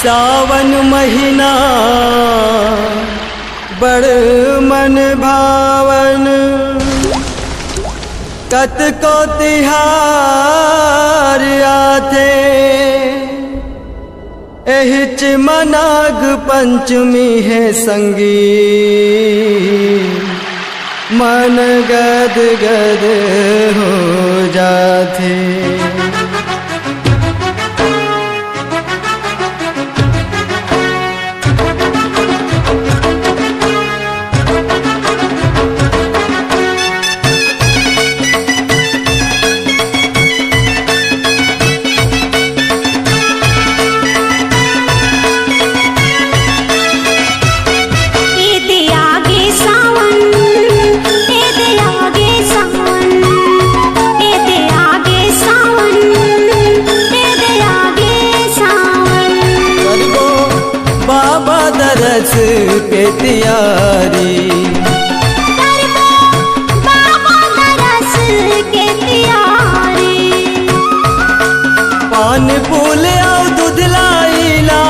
सावन महीना बड़ मन भावन, कत को तिहार आथे एहिच मनाग पंचमी है संगी, मन गद गद हो जाथे। दरस के तियारी, बाबा दरस के तियारी, पान फूल और दूध लाइला,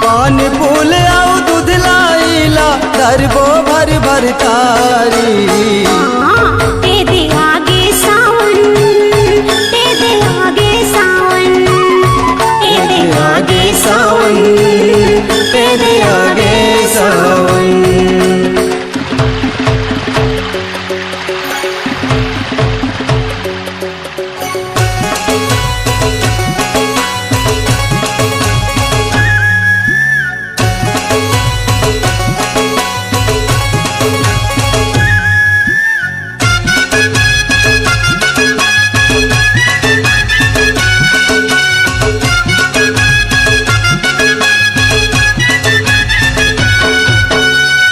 पान फूल और दूध लाइला, दरबो भर भर तारी। सावन तेरे आगे सावन,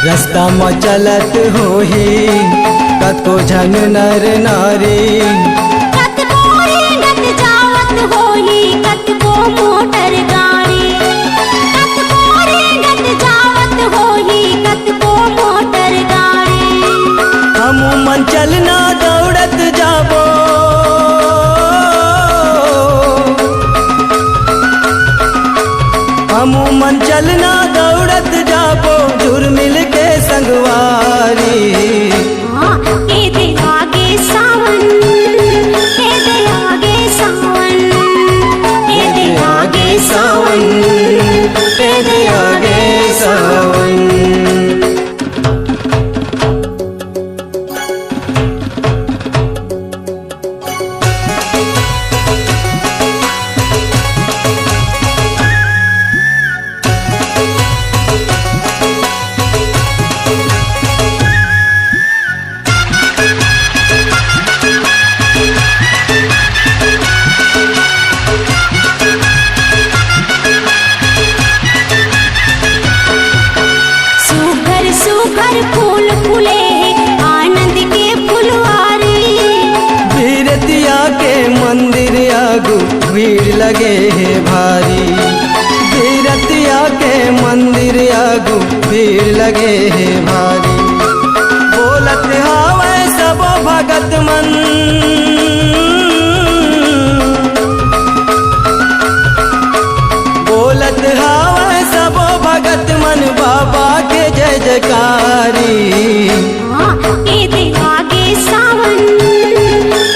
रास्ता में चलत होही कतको झन नर नारी, कतको रेंगत जावत होही कतको मोटर गाड़ी, कतको रेंगत जावत होही कतको मोटर गाड़ी। हम मन चलना दौड़त जाबो, हम मन चलना दौड़त जाबो, जुर मिल के संगवारी। ए दे आगे सावन, ए दे आगे सावन, ए दे आगे सावन, ए दे आगे सावन। सुघर फूल फूले आनंद के फुलवारी, भीरतिया के मंदिर आगू भीड़ लगे है भारी, भीरतिया के मंदिर आगू भीड़ लगे है भारी। बोलत हावे सब भगत मन, बोलत हावे सब भगत मन, बाबा के जय जयकारी। ए दे आगे सावन,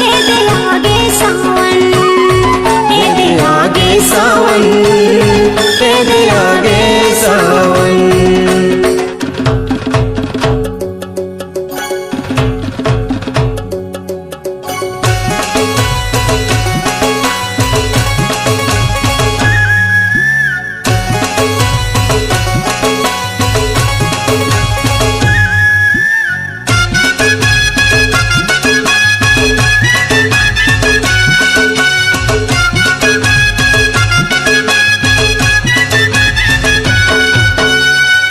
ए दे आगे सावन, ए दे आगे सावन, ए दे आगे सावन।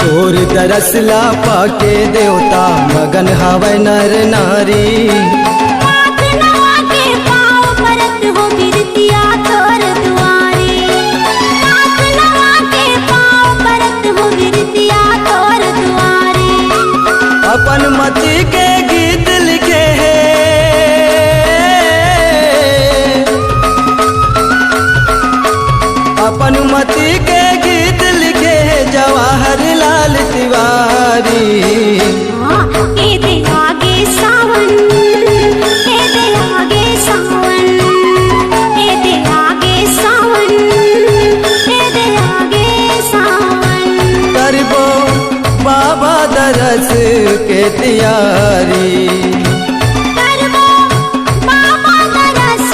तोर दरसला पाके देवता मगन हवै नर नारी, माथ नवा के पाँव परत हो बिरतिया तोर दुआरी, माथ नवा के पाँव परत हो बिरतिया तोर दुआरी। अपन मति के गीत लिखे है, तैयारी। करबो बाबा दरस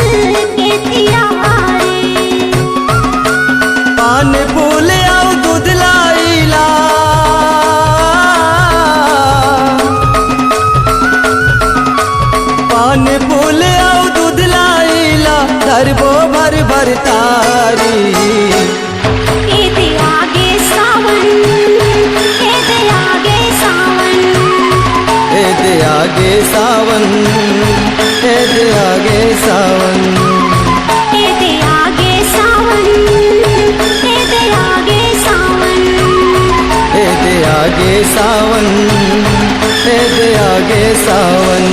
के तैयारी। पान फूल आउ दूध लाइला, पान फूल आउ दूध लाइला, धरबो भर भर तारी। एदे आगे सावन, एदे आगे सावन, एदे आगे सावन, एदे आगे सावन, एदे आगे सावन, एदे आगे सावन, एदे आगे सावन, एदे आगे सावन।